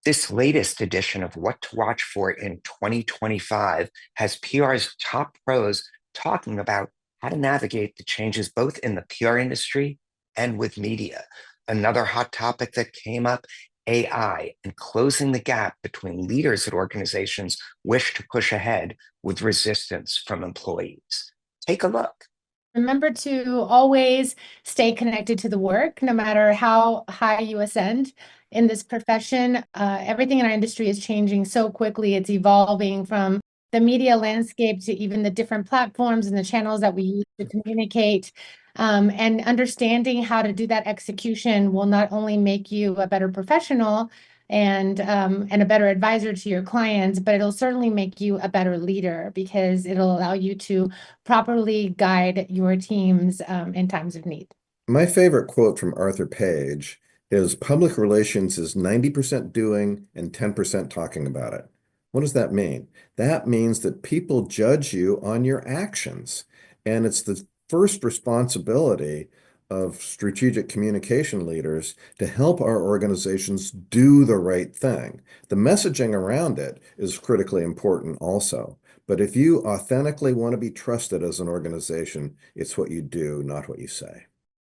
This latest edition of What to Watch For in 2025 has PR's top pros talking about how to navigate the changes both in the PR industry and with media. Another hot topic that came up, AI and closing the gap between leaders at organizations wish to push ahead with resistance from employees. Take a look. Remember to always stay connected to the work, no matter how high you ascend in this profession. Everything in our industry is changing so quickly. It's evolving from the media landscape to even the different platforms and the channels that we use to communicate. And understanding how to do that execution will not only make you a better professional and a better advisor to your clients, but it'll certainly make you a better leader because it'll allow you to properly guide your teams in times of need. My favorite quote from Arthur Page is public relations is 90% doing and 10% talking about it. What does that mean? That means that people judge you on your actions. And it's the first responsibility of strategic communication leaders to help our organizations do the right thing. The messaging around it is critically important also. But if you authentically want to be trusted as an organization, it's what you do, not what you say.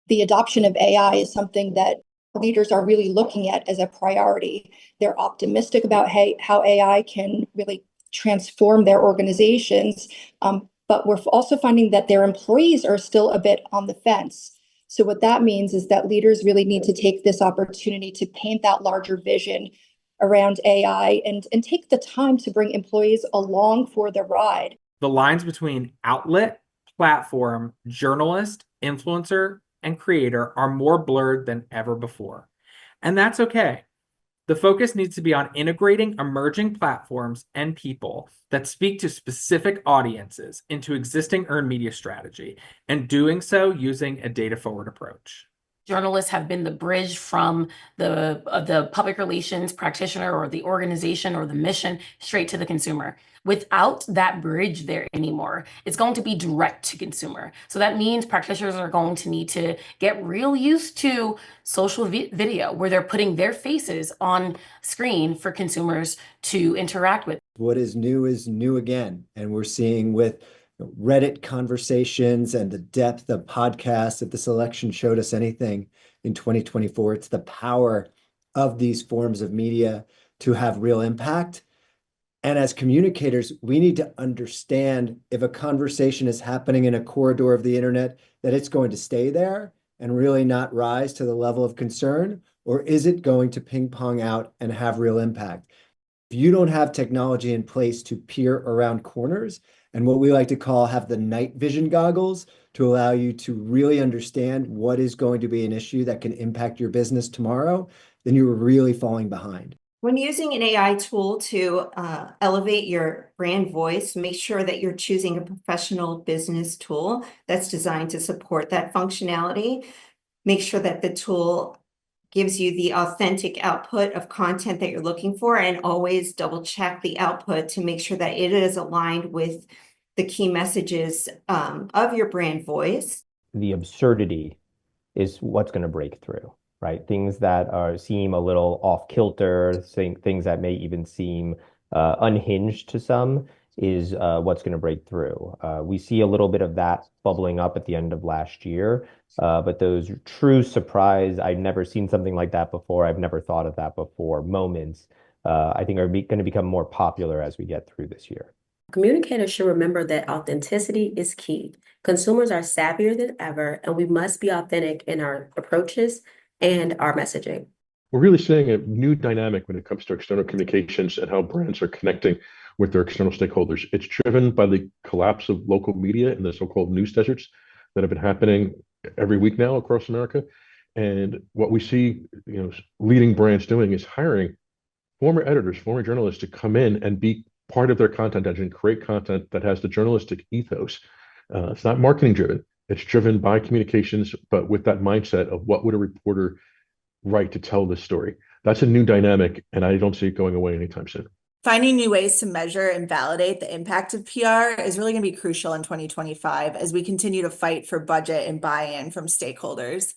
The adoption of AI is something that leaders are really looking at as a priority. They're optimistic about how AI can really transform their organizations, but we're also finding that their employees are still a bit on the fence. So what that means is that leaders really need to take this opportunity to paint that larger vision around AI and take the time to bring employees along for the ride. The lines between outlet, platform, journalist, influencer, and creator are more blurred than ever before. And that's okay. The focus needs to be on integrating emerging platforms and people that speak to specific audiences into existing earned media strategy, and doing so using a data-forward approach. Journalists have been the bridge from the public relations practitioner or the organization or the mission straight to the consumer. Without that bridge there anymore, it's going to be direct to consumer. So that means practitioners are going to need to get real used to social video where they're putting their faces on screen for consumers to interact with. What is new again. And we're seeing with Reddit conversations and the depth of podcasts, if this election showed us anything in 2024, it's the power of these forms of media to have real impact. And as communicators, we need to understand if a conversation is happening in a corridor of the internet, that it's going to stay there and really not rise to the level of concern, or is it going to ping pong out and have real impact? If you don't have technology in place to peer around corners, and what we like to call have the night vision goggles to allow you to really understand what is going to be an issue that can impact your business tomorrow, then you're really falling behind. When using an AI tool to elevate your brand voice, make sure that you're choosing a professional business tool that's designed to support that functionality. Make sure that the tool gives you the authentic output of content that you're looking for, and always double check the output to make sure that it is aligned with the key messages of your brand voice. The absurdity is what's going to break through, right? Things that seem a little off kilter, things that may even seem unhinged to some is what's going to break through. We see a little bit of that bubbling up at the end of last year, but those true surprise, I've never seen something like that before, I've never thought of that before moments, I think are going to become more popular as we get through this year. Communicators should remember that authenticity is key. Consumers are savvier than ever, and we must be authentic in our approaches and our messaging. We're really seeing a new dynamic when it comes to external communications and how brands are connecting with their external stakeholders. It's driven by the collapse of local media and the so-called news deserts that have been happening every week now across America. And what we see, leading brands doing is hiring former editors, former journalists to come in and be part of their content engine, create content that has the journalistic ethos. It's not marketing driven. It's driven by communications, but with that mindset of what would a reporter write to tell this story. That's a new dynamic, and I don't see it going away anytime soon. Finding new ways to measure and validate the impact of PR is really going to be crucial in 2025 as we continue to fight for budget and buy-in from stakeholders.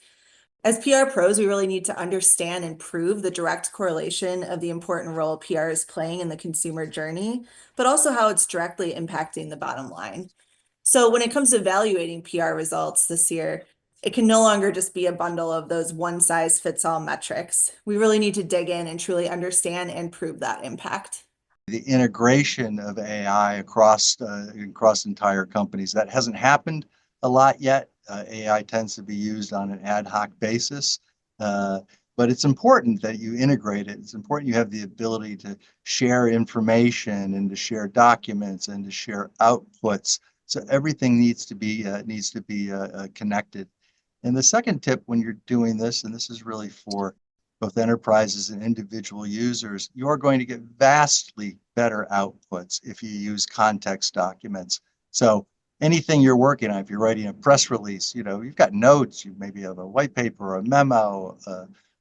As PR pros, we really need to understand and prove the direct correlation of the important role PR is playing in the consumer journey, but also how it's directly impacting the bottom line. So when it comes to evaluating PR results this year, it can no longer just be a bundle of those one-size-fits-all metrics. We really need to dig in and truly understand and prove that impact. The integration of AI across entire companies, that hasn't happened a lot yet. AI tends to be used on an ad hoc basis, but it's important that you integrate it. It's important you have the ability to share information and to share documents and to share outputs. So everything needs to be connected. And the second tip when you're doing this, and this is really for both enterprises and individual users, you're going to get vastly better outputs if you use context documents. So anything you're working on, if you're writing a press release, you've got notes, you maybe have a white paper, a memo,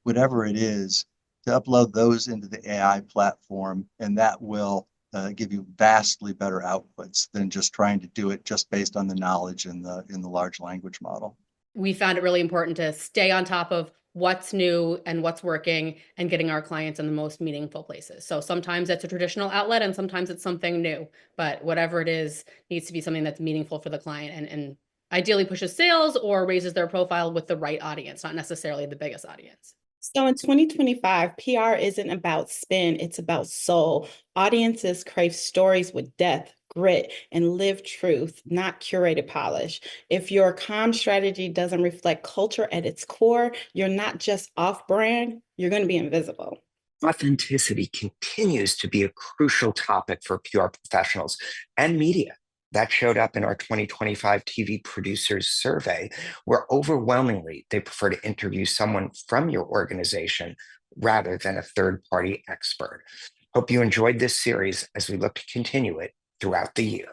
whatever it is, to upload those into the AI platform, and that will give you vastly better outputs than just trying to do it just based on the knowledge in the large language model. We found it really important to stay on top of what's new and what's working and getting our clients in the most meaningful places. So sometimes it's a traditional outlet and sometimes it's something new, but whatever it is needs to be something that's meaningful for the client and ideally pushes sales or raises their profile with the right audience, not necessarily the biggest audience. So in 2025, PR isn't about spin, it's about soul. Audiences crave stories with depth, grit, and lived truth, not curated polish. If your comm strategy doesn't reflect culture at its core, you're not just off-brand, you're going to be invisible. Authenticity continues to be a crucial topic for PR professionals and media. That showed up in our 2025 TV producers survey, where overwhelmingly they prefer to interview someone from your organization rather than a third-party expert. Hope you enjoyed this series as we look to continue it throughout the year.